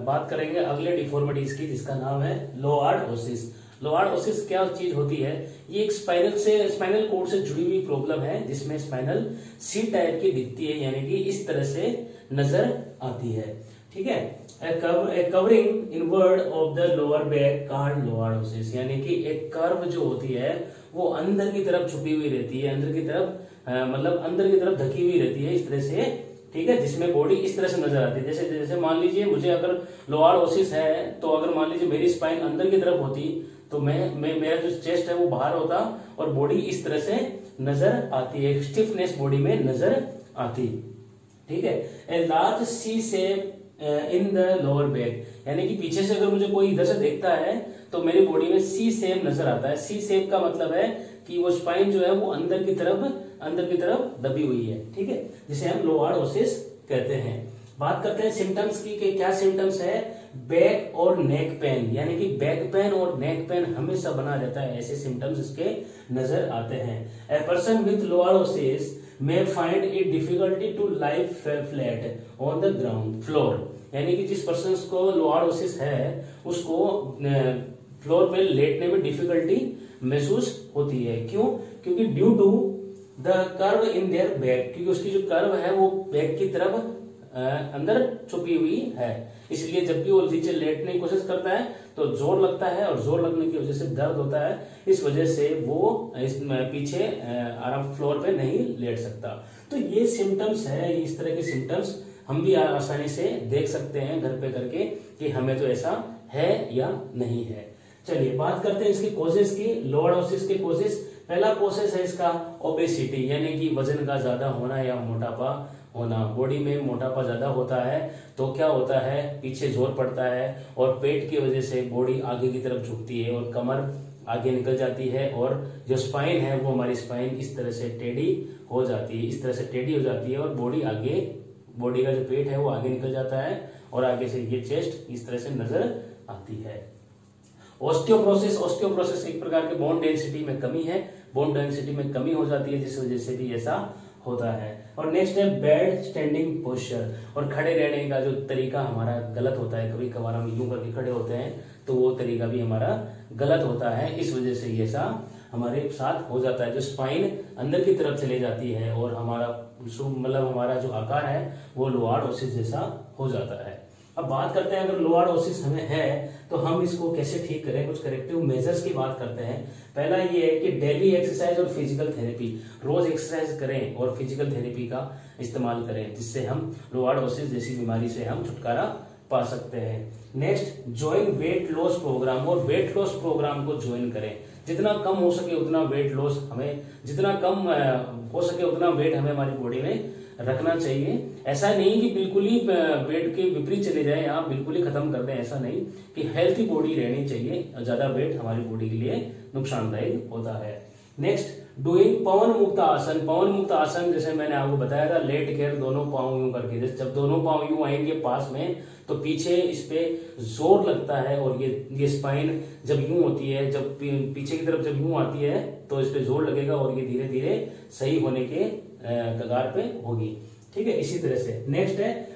बात करेंगे अगले डिफॉर्मिटीज की, जिसका नाम है लोआर्ड-ओसिस। लोआर्ड-ओसिस क्या चीज होती है? ये एक स्पाइनल कोड से जुड़ी हुई प्रॉब्लम है, जिसमें स्पाइनल सी टाइप की दिखती है, यानी कि इस तरह से नजर आती है। ठीक है, covering inward of the lower back called lordosis, यानी कि एक कर्व जो होती है वो अंदर की तरफ छुपी हुई रहती है, अंदर की तरफ मतलब अंदर की तरफ ढकी हुई रहती है इस तरह से। ठीक है, जिसमें बॉडी इस तरह से नजर आती है। जैसे जैसे मान लीजिए मुझे अगर लोआर्ड-ओसिस है, तो अगर मान लीजिए मेरी स्पाइन अंदर की तरफ होती तो मेरा जो चेस्ट है वो बाहर होता और बॉडी इस तरह से नजर आती है, स्टिफनेस बॉडी में नजर आती। ठीक है, a large C shape in the lower back, यानी कि पीछे से अगर मुझे कोई इधर से देखता है तो मेरी बॉडी में सी शेप नजर आता है। सी शेप का मतलब है कि वो स्पाइन जो है वो अंदर की तरफ दबी हुई है। ठीक है, जिसे हम लोआर्ड-ओसिस कहते हैं। बात करते हैं सिम्टम्स की कि क्या सिम्टम्स है। बैक और नेक पेन, यानी कि बैक पेन और नेक पेन हमेशा बना रहता है, ऐसे सिम्टम्स इसके नजर आते हैं। A person with lordosis may find it difficulty to lie flat on the ground floor, यानी कि जिस पर्सन को लोआर्ड-ओसिस है उसको फ्लोर पे लेटने में डिफिकल्टी महसूस होती है। क्यों? क्योंकि due to the curve in their back, क्योंकि उसकी जो कर्व है वो बैक की तरफ अंदर छुपी हुई है, इसलिए जब भी वो नीचे लेटने की कोशिश करता है तो जोर लगता है, और जोर लगने की वजह से दर्द होता है, इस वजह से वो पीछे आराम फ्लोर पे नहीं लेट सकता। तो ये सिम्टम्स है, इस तरह के सिम्टम्स हम भी आसानी से देख सकते हैं घर पे करके कि हमें तो ऐसा है या नहीं है। चलिए बात करते हैं इसकी कोजेस की। लोआर्ड-ओसिस के कोजेस, पहला कोजेस है इसका ओबेसिटी, यानी कि वजन का ज्यादा होना या मोटापा होना। बॉडी में मोटापा ज्यादा होता है तो क्या होता है, पीछे जोर पड़ता है और पेट की वजह से बॉडी आगे की तरफ झुकती है और कमर आगे निकल जाती है, और जो स्पाइन है वो हमारी स्पाइन इस तरह से टेढ़ी हो जाती है, इस तरह से टेढ़ी हो जाती है और बॉडी का जो पेट है वो आगे निकल जाता है और आगे से ये चेस्ट इस तरह से नजर आती है। ऑस्टियोप्रोसिस एक प्रकार के बोन डेंसिटी में कमी है, बोन डेंसिटी में कमी हो जाती है, जिस वजह से भी ऐसा होता है। और नेक्स्ट है बैड स्टैंडिंग पोस्चर, और खड़े रहने का जो तरीका हमारा गलत होता है, कभी कभार हम यूं करके खड़े होते हैं तो वो तरीका भी हमारा गलत होता है, इस वजह से ये ऐसा हमारे साथ हो जाता है। जो स्पाइन अंदर की तरफ चले जाती है और हमारा जो आकार है वो लोआर्ड-ओसिस जैसा हो जाता है। अब बात करते हैं अगर लोआर्ड-ओसिस हमें है तो हम इसको कैसे ठीक करें, कुछ करेक्टिव मेजर्स की बात करते हैं। पहला ये है कि डेली एक्सरसाइज और फिजिकल थेरेपी, रोज एक्सरसाइज करें और फिजिकल थेरेपी का इस्तेमाल करें, जिससे हम लोआर्ड-ओसिस जैसी बीमारी से हम छुटकारा पा सकते हैं। Next, join weight loss program, और वेट लॉस प्रोग्राम को ज्वाइन करें। जितना कम हो सके उतना वेट लॉस हमें, जितना कम हो सके उतना वेट हमें हमारी बॉडी में रखना चाहिए। ऐसा नहीं कि बिल्कुल ही वेट के विपरीत चले जाए, आप बिल्कुल ही खत्म कर दें, ऐसा नहीं, कि हेल्थी बॉडी रहनी चाहिए। ज्यादा वेट हमारी बॉडी के लिए नुकसानदायक होता है। नेक्स्ट, डूइंग पवन मुक्त आसन। पवन मुक्त आसन जैसे मैंने आपको बताया था, लेट कर दोनों पांव यूं करके, जब दोनों पांव यूं आएंगे पास में तो पीछे इस पे जोर लगता है, और ये स्पाइन जब यूं होती है, जब पीछे की तरफ जब यूं आती है तो इस पे जोर लगेगा और ये धीरे धीरे सही होने के कगार पे होगी। ठीक है, इसी तरह से नेक्स्ट है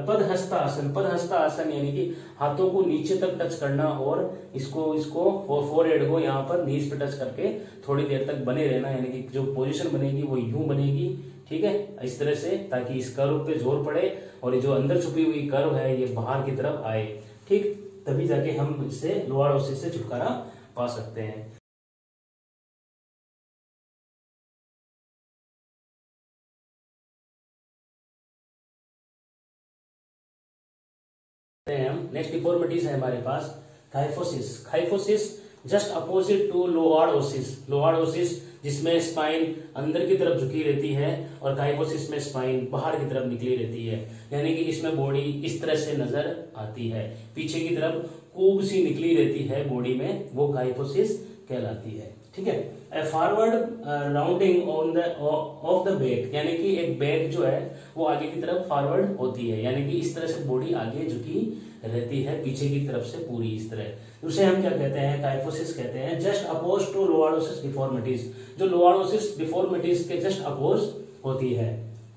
पदहस्त आसन। पदहस्त आसन यानी कि हाथों को नीचे तक टच करना और इसको फोरहेड को यहाँ पर नीज पे टच करके थोड़ी देर तक बने रहना, यानी कि जो पोजीशन बनेगी वो यूं बनेगी। ठीक है, इस तरह से, ताकि इस कर्व पे जोर पड़े और ये जो अंदर छुपी हुई कर्व है ये बाहर की तरफ आए। ठीक, तभी जाके हम इससे लोआर्ड-ओसिस से छुटकारा पा सकते हैं। नेक्स्ट डिफॉर्मिटीज है हमारे पास kyphosis. Kyphosis just opposite to lordosis. Lordosis जिसमें स्पाइन अंदर की तरफ झुकी रहती है और काइफोसिस में स्पाइन बाहर की तरफ निकली रहती है, यानी कि इसमें बॉडी इस तरह से नजर आती है, पीछे की तरफ कूब सी निकली रहती है बॉडी में, वो काइफोसिस कहलाती है। ठीक है, forward rounding off the back, यानी कि एक बैक जो है वो आगे की तरफ फॉरवर्ड होती है, यानी कि इस तरह से बॉडी आगे झुकी रहती है पीछे की तरफ से पूरी इस तरह। उसे हम क्या कहते हैं, काइफोसिस कहते हैं। जस्ट अपोज टू लोआर्ड-ओसिस डिफॉर्मिटीज, जो लोआर्ड-ओसिस डिफॉर्मिटीज के जस्ट अपोज होती है।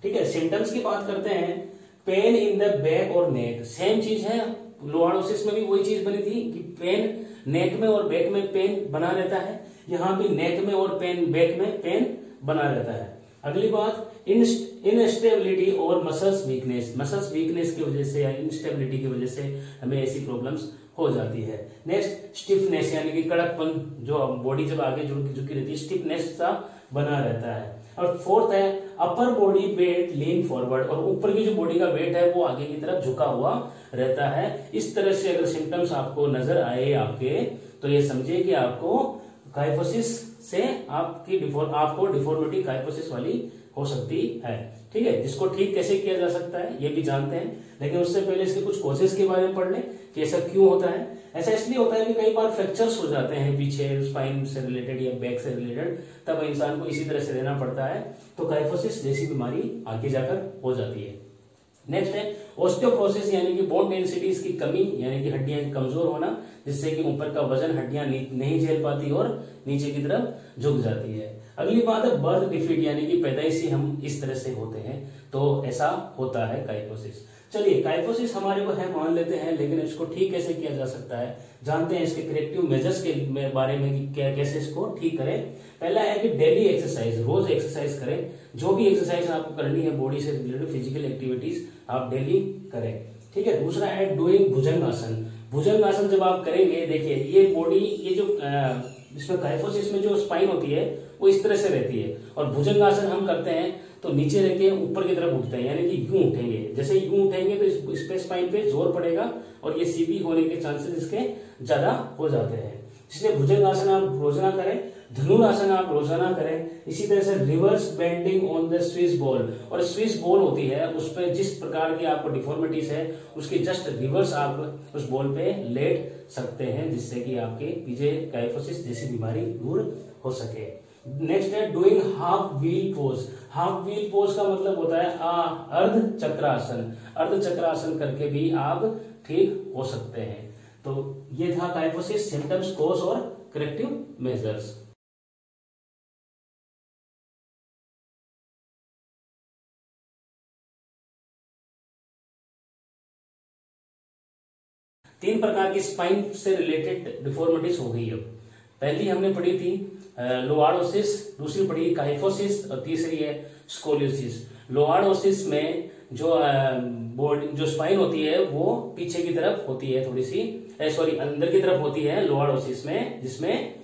ठीक है, सिम्टम्स की बात करते हैं। पेन इन द बैक और नेक, सेम चीज है, लोआर्डोसिस में भी वही चीज बनी थी कि पेन नेक में और बैक में पेन बना रहता है, यहाँ भी नेक में और पेन बैक में पेन बना रहता है। अगली बात, इनस्टेबिलिटी और मसल्स वीकनेस की वजह से या इनस्टेबिलिटी की वजह से हमें ऐसी प्रॉब्लम्स हो जाती है। नेक्स्ट, स्टिफनेस यानी कि कड़कपन, जो बॉडी जब आगे झुकी रहती है स्टिफनेस सा बना रहता है। और फोर्थ है upper body weight lean forward, और ऊपर की जो बॉडी का वेट है वो आगे की तरफ झुका हुआ रहता है। इस तरह से अगर सिम्टम्स आपको नजर आए आपके, तो ये समझिए कि आपको काइफोसिस से आपको डिफॉर्मिटी काइफोसिस वाली हो सकती है। ठीक है, जिसको ठीक कैसे किया जा सकता है ये भी जानते हैं, लेकिन उससे पहले इसके कुछ कॉजेस के बारे में पढ़ लें कि ऐसा क्यों होता है। ऐसा इसलिए होता है कि कई बार फ्रैक्चर्स हो जाते हैं पीछे स्पाइन से रिलेटेड या बैक से रिलेटेड, तब इंसान को इसी तरह से रहना पड़ता है, तो काइफोसिस जैसी बीमारी आगे जाकर हो जाती है। नेक्स्ट है ऑस्टियोपोरोसिस यानी कि बोन डेंसिटी की कमी, यानी कि हड्डियां कमजोर होना, जिससे कि ऊपर का वजन हड्डियां नहीं झेल पाती और नीचे की तरफ झुक जाती है। अगली बात है बर्थ डिफीट यानी कि पैदाइशी हम इस तरह से होते हैं, तो ऐसा होता है काइफोसिस। चलिए, काइफोसिस हमारे को है मान लेते हैं, लेकिन इसको ठीक कैसे किया जा सकता है जानते हैं, इसके करेक्टिव मेजर्स के बारे में कि कैसे इसको ठीक करें। पहला है कि डेली एक्सरसाइज, रोज एक्सरसाइज करें, जो भी एक्सरसाइज आपको करनी है बॉडी से रिलेटेड फिजिकल एक्टिविटीज आप डेली करें। ठीक है, दूसरा है डूइंग भुजंगासन। भुजंगासन जब आप करेंगे, देखिए ये बॉडी, ये जो इसमें काइफोसिस में जो स्पाइन होती है वो इस तरह से रहती है, और भुजंगासन हम करते हैं तो नीचे रह के ऊपर की तरफ उठते हैं, यानी कि यूं उठेंगे। जैसे यूं उठेंगे तो इस पे स्पाइन पे जोर पड़ेगा और ये सीबी होने के चांसेस इसके ज्यादा हो जाते हैं। इसलिए भुजंगासन आप रोजाना करें, धनुरासन आप रोजाना करें। इसी तरह से reverse bending on the Swiss ball, और स्विस बॉल होती है उस पर जिस प्रकार की आपको डिफॉर्मिटीज है उसके जस्ट रिवर्स आप उस बॉल पे लेट सकते हैं, जिससे कि आपके पीछे काइफोसिस जैसी बीमारी दूर हो सके। नेक्स्ट है doing half wheel pose. Half wheel pose का मतलब होता है अर्ध चक्रासन। अर्ध चक्रासन करके भी आप ठीक हो सकते हैं। तो ये था काइफोसिस, सिम्टम्स, कोज और करेक्टिव मेजर्स। तीन प्रकार की स्पाइन से रिलेटेड डिफॉर्मिटीज हो गई। अब पहली हमने पढ़ी थी लोआर्डोसिस, दूसरी पढ़ी काइफोसिस और तीसरी है स्कोलियोसिस। लोआर्डोसिस में जो स्पाइन होती है वो पीछे की तरफ होती है, थोड़ी सी अंदर की तरफ होती है लोआर्डोसिस में, जिसमें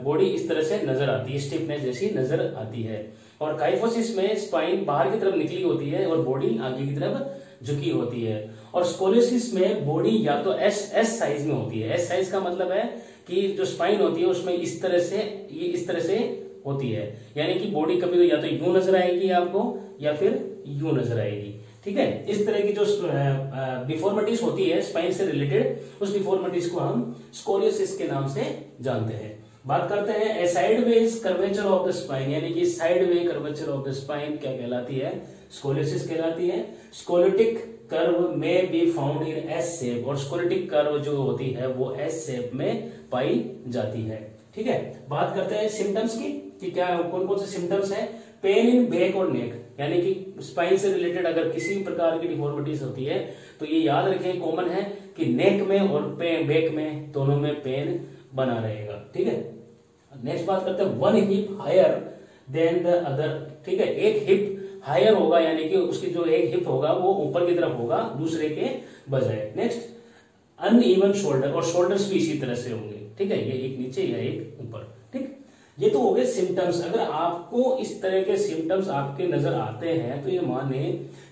बॉडी इस तरह से नजर आती है, स्टिफनेस जैसी नजर आती है। और काइफोसिस में स्पाइन बाहर की तरफ निकली होती है और बॉडी आगे की तरफ झुकी होती है। और स्कोलियोसिस में बॉडी या तो एस साइज में होती है। एस साइज का मतलब है कि जो स्पाइन होती है उसमें इस तरह से होती है, यानी कि बॉडी कभी तो या तो यूं नजर आएगी आपको या फिर यूं नजर आएगी। ठीक है, इस तरह की जो डिफॉर्मिटीज होती है स्पाइन से रिलेटेड, उस डिफॉर्मिटीज को हम स्कोलियोसिस के नाम से जानते हैं। बात करते हैं sideways curvature of the spine, यानी कि side way curvature of the spine क्या कहलाती है? स्कोलियोसिस कहलाती है। स्कोलिटिक कर्व में be found in S shape, और स्कोलिटिक कर्व जो होती है वो एस शेप में पाई जाती है। ठीक है, बात करते हैं सिम्टम्स की कि क्या कौन कौन से सिम्टम्स है। पेन इन बैक और नेक, यानी कि स्पाइन से रिलेटेड अगर किसी प्रकार की डिफॉर्मिटीज होती है तो ये याद रखें कॉमन है कि नेक में और बैक में दोनों में पेन बना रहेगा। ठीक है, नेक्स्ट बात करते हैं one hip higher than the other. ठीक है, एक हिप हायर होगा, यानी कि उसकी जो एक हिप होगा वो ऊपर की तरफ होगा दूसरे के बजाय। नेक्स्ट अनइवन शोल्डर, और शोल्डर्स भी इसी तरह से होंगे। ठीक है, ये एक नीचे या एक ऊपर। ठीक, ये तो हो गए सिम्टम्स। अगर आपको इस तरह के सिम्टम्स आपके नजर आते हैं तो ये माने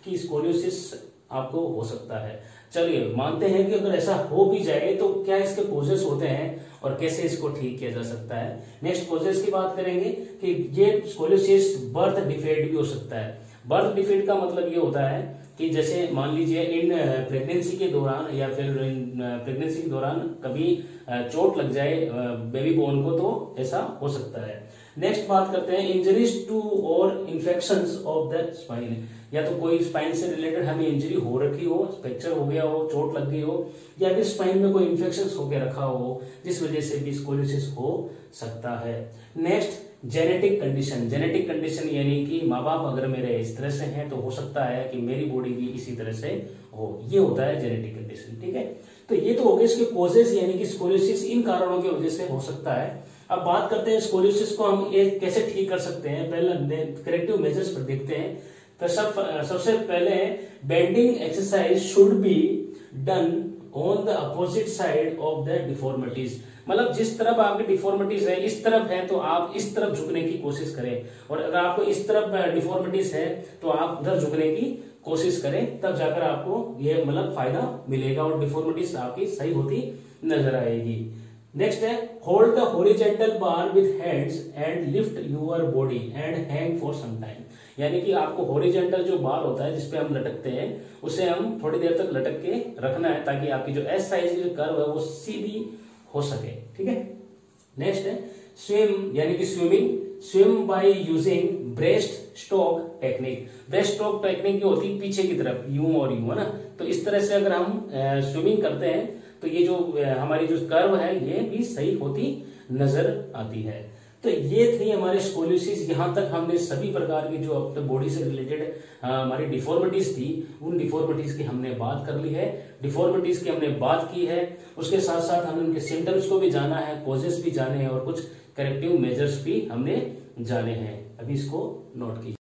कि स्कोलियोसिस आपको हो सकता है। चलिए मानते हैं कि अगर ऐसा हो भी जाए तो क्या इसके कॉजेस होते हैं और कैसे इसको ठीक किया जा सकता है। नेक्स्ट कॉजेस की बात करेंगे कि ये स्कोलियोसिस बर्थ डिफेक्ट भी हो सकता है। बर्थ डिफेक्ट का मतलब ये होता है कि जैसे मान लीजिए इन प्रेगनेंसी के दौरान या फिर प्रेगनेंसी के दौरान कभी चोट लग जाए बेबी बोन को, तो ऐसा हो सकता है। नेक्स्ट बात करते हैं इंजरीज टू और इन्फेक्शंस ऑफ द स्पाइन, या तो कोई स्पाइन से रिलेटेड हमें इंजरी हो रखी हो, फ्रैक्चर हो गया हो, चोट लग गई हो, या फिर स्पाइन में कोई इन्फेक्शन हो के रखा हो जिस वजह से भी स्कोलियोसिस हो सकता है। नेक्स्ट जेनेटिक कंडीशन यानी कि माँ बाप अगर मेरे इस तरह से हैं तो हो सकता है कि मेरी बॉडी भी इसी तरह से हो, ये होता है जेनेटिक कंडीशन। ठीक है, तो ये तो हो गए इसके कोजेस यानी कि स्कोलियोसिस इन कारणों की वजह से हो सकता है। अब बात करते हैं स्कोलियोसिस को हम कैसे ठीक कर सकते हैं। पहले करेक्टिव मेजर्स पर देखते हैं। तो सबसे पहले bending exercise should be done on the opposite side of the deformities, मतलब जिस तरफ आपकी डिफॉर्मिटीज है इस तरफ है तो आप इस तरफ झुकने की कोशिश करें, और अगर आपको इस तरफ डिफॉर्मिटीज है तो आप उधर झुकने की कोशिश करें, तब जाकर आपको ये मतलब फायदा मिलेगा और डिफॉर्मिटीज आपकी सही होती नजर आएगी। नेक्स्ट है hold the horizontal bar with hands and lift your body and hang for some time, यानी कि आपको हॉरिजॉन्टल जो बार होता है जिसपे हम लटकते हैं उसे हम थोड़ी देर तक लटक के रखना है ताकि आपकी जो एस साइज की कर्व है वो सीधी हो सके। ठीक है, नेक्स्ट है स्विम यानी कि swim by using breast stroke technique. Breast stroke technique जो होती है पीछे की तरफ यूं और यूं, है ना, तो इस तरह से अगर हम स्विमिंग करते हैं तो ये जो हमारी जो कर्व है ये भी सही होती नजर आती है। तो ये थी हमारे स्कोलियोसिस। यहाँ तक हमने सभी प्रकार की जो अपने बॉडी से रिलेटेड हमारी डिफॉर्मिटीज थी उन डिफॉर्मिटीज की हमने बात कर ली है, डिफॉर्मिटीज की हमने बात की है। उसके साथ साथ हमने उनके सिम्टम्स को भी जाना है, कॉजेस भी जाने हैं और कुछ करेक्टिव मेजर्स भी हमने जाने हैं। अभी इसको नोट कीजिए।